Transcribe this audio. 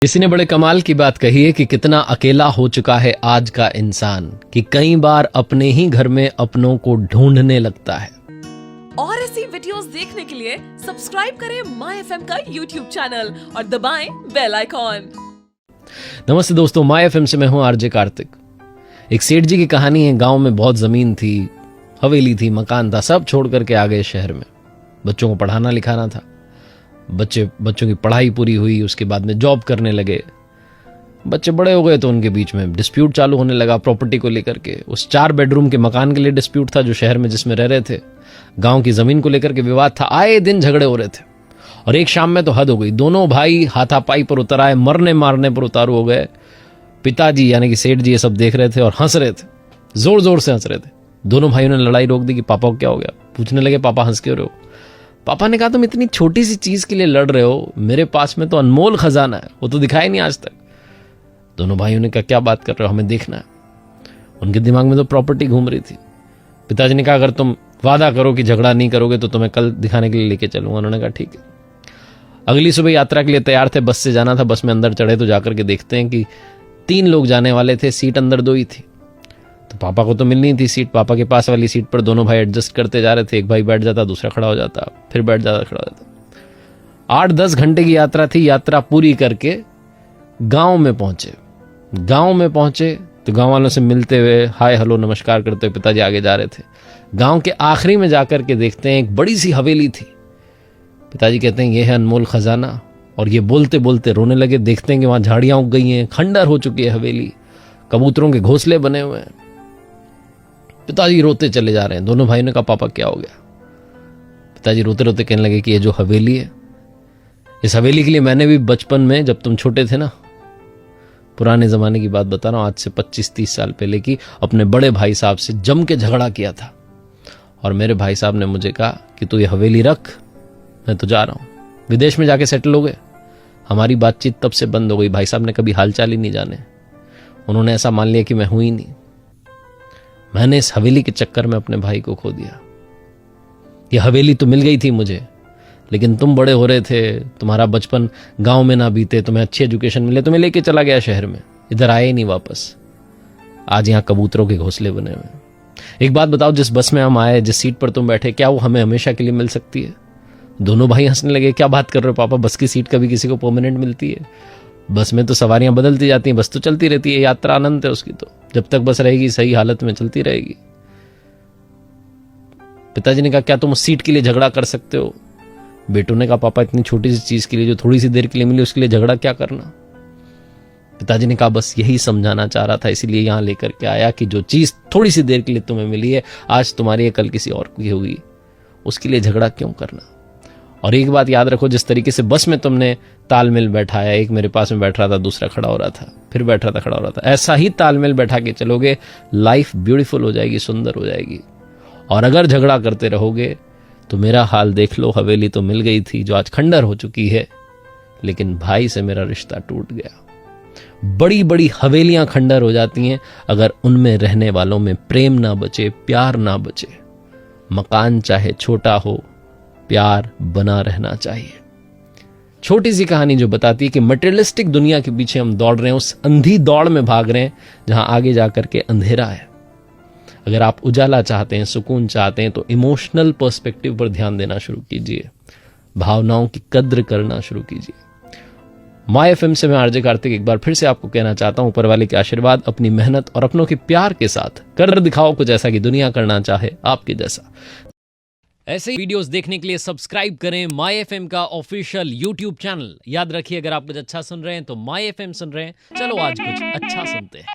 किसी ने बड़े कमाल की बात कही है कि कितना अकेला हो चुका है आज का इंसान कि कई बार अपने ही घर में अपनों को ढूंढने लगता है। और ऐसी वीडियोस देखने के लिए सब्सक्राइब करें माय एफएम का यूट्यूब चैनल और दबाएं बेल आइकॉन। नमस्ते दोस्तों, माय एफएम से मैं हूं आरजे कार्तिक। एक सेठ जी की कहानी है। गांव में बहुत जमीन थी, हवेली थी, मकान था, सब छोड़ करके आ गए शहर में। बच्चों को पढ़ाना लिखाना था। बच्चों की पढ़ाई पूरी हुई, उसके बाद में जॉब करने लगे। बच्चे बड़े हो गए तो उनके बीच में डिस्प्यूट चालू होने लगा प्रॉपर्टी को लेकर के। उस 4 बेडरूम के मकान के लिए डिस्प्यूट था जो शहर में जिसमें रह रहे थे। गांव की जमीन को लेकर के विवाद था। आए दिन झगड़े हो रहे थे और एक शाम में तो हद हो गई। दोनों भाई हाथापाई पर उतर आए, मरने मारने पर उतारू हो गए। पिताजी यानी कि सेठ जी ये सब देख रहे थे और हंस रहे थे, जोर जोर से हंस रहे थे। दोनों भाइयों ने लड़ाई रोक दी कि पापा को क्या हो गया। पूछने लगे पापा हंस क्यों रहे हो। पापा ने कहा तुम इतनी छोटी सी चीज के लिए लड़ रहे हो, मेरे पास में तो अनमोल खजाना है, वो तो दिखाई नहीं आज तक। दोनों भाइयों ने कहा क्या बात कर रहे हो, हमें देखना है। उनके दिमाग में तो प्रॉपर्टी घूम रही थी। पिताजी ने कहा अगर तुम वादा करो कि झगड़ा नहीं करोगे तो तुम्हें कल दिखाने के लिए लेके चलूंगा। उन्होंने कहा ठीक है। अगली सुबह यात्रा के लिए तैयार थे, बस से जाना था। बस में अंदर चढ़े तो जाकर के देखते हैं कि 3 लोग जाने वाले थे, सीट अंदर 2 ही थी। तो पापा को तो मिलनी थी सीट। पापा के पास वाली सीट पर दोनों भाई एडजस्ट करते जा रहे थे। एक भाई बैठ जाता, दूसरा खड़ा हो जाता, फिर बैठ जाता, खड़ा हो जाता। 8-10 घंटे की यात्रा थी। यात्रा पूरी करके गांव में पहुंचे तो गांव वालों से मिलते हुए हाय हेलो नमस्कार करते हुए पिताजी आगे जा रहे थे। गांव के आखिरी में जाकर के देखते हैं एक बड़ी सी हवेली थी। पिताजी कहते हैं यह है अनमोल खजाना, और ये बोलते बोलते रोने लगे। देखते हैं कि वहां झाड़ियां उग गई हैं, खंडर हो चुकी है हवेली, कबूतरों के घोंसले बने हुए हैं। पिताजी रोते चले जा रहे हैं। दोनों भाइयों ने कहा पापा क्या हो गया। पिताजी रोते रोते कहने लगे कि ये जो हवेली है, इस हवेली के लिए मैंने भी बचपन में, जब तुम छोटे थे ना, पुराने जमाने की बात बता रहा हूं, आज से 25-30 साल पहले की, अपने बड़े भाई साहब से जम के झगड़ा किया था। और मेरे भाई साहब ने मुझे कहा कि तू ये हवेली रख, मैं तो जा रहा हूं, विदेश में जाके सेटल हो गए। हमारी बातचीत तब से बंद हो गई। भाई साहब ने कभी हालचाल ही नहीं जाने। उन्होंने ऐसा मान लिया कि मैं हूं ही नहीं। मैंने इस हवेली के चक्कर में अपने भाई को खो दिया। ये हवेली तो मिल गई थी मुझे, लेकिन तुम बड़े हो रहे थे, तुम्हारा बचपन गांव में ना बीते, तुम्हें अच्छी एजुकेशन मिले, तुम्हें लेके चला गया शहर में, इधर आए ही नहीं वापस। आज यहां कबूतरों के घोंसले बने हुए। एक बात बताओ, जिस बस में हम आए, जिस सीट पर तुम बैठे, क्या वो हमें हमेशा के लिए मिल सकती है। दोनों भाई हंसने लगे। क्या बात कर रहे हो पापा, बस की सीट कभी किसी को परमानेंट मिलती है। बस में तो सवारियां बदलती जाती हैं, बस तो चलती रहती है, यात्रा अनंत है उसकी, तो जब तक बस रहेगी सही हालत में चलती रहेगी। पिताजी ने कहा क्या तुम उस सीट के लिए झगड़ा कर सकते हो। बेटों ने कहा पापा इतनी छोटी सी चीज के लिए जो थोड़ी सी देर के लिए मिली, उसके लिए झगड़ा क्या करना। पिताजी ने कहा बस यही समझाना चाह रहा था, इसीलिए यहां लेकर के आया कि जो चीज थोड़ी सी देर के लिए तुम्हें मिली है, आज तुम्हारी है, कल किसी और की होगी, उसके लिए झगड़ा क्यों करना। और एक बात याद रखो, जिस तरीके से बस में तुमने तालमेल बैठाया, एक मेरे पास में बैठ रहा था, दूसरा खड़ा हो रहा था, फिर बैठ रहा था, खड़ा हो रहा था, ऐसा ही तालमेल बैठा के चलोगे, लाइफ ब्यूटीफुल हो जाएगी, सुंदर हो जाएगी। और अगर झगड़ा करते रहोगे तो मेरा हाल देख लो। हवेली तो मिल गई थी जो आज खंडर हो चुकी है, लेकिन भाई से मेरा रिश्ता टूट गया। बड़ी बड़ी हवेलियां खंडर हो जाती हैं अगर उनमें रहने वालों में प्रेम ना बचे, प्यार ना बचे। मकान चाहे छोटा हो, प्यार बना रहना चाहिए। छोटी सी कहानी जो बताती है कि मटेरियलिस्टिक दुनिया के पीछे हम दौड़ रहे हैं, उस अंधी दौड़ में भाग रहे हैं जहां आगे जाकर के अंधेरा है। अगर आप उजाला चाहते हैं, सुकून चाहते हैं, तो इमोशनल पर्सपेक्टिव पर ध्यान देना शुरू कीजिए, भावनाओं की कद्र करना शुरू कीजिए। माय एफएम से मैं आरजे कार्तिक एक बार फिर से आपको कहना चाहता हूं, ऊपर वाले के आशीर्वाद, अपनी मेहनत और अपनों के प्यार के साथ कर दिखाओ कुछ ऐसा कि दुनिया करना चाहे आपके जैसा। ऐसे ही वीडियोस देखने के लिए सब्सक्राइब करें माय एफएम का ऑफिशियल यूट्यूब चैनल। याद रखिए, अगर आप कुछ अच्छा सुन रहे हैं तो माय एफएम सुन रहे हैं। चलो आज कुछ अच्छा सुनते हैं।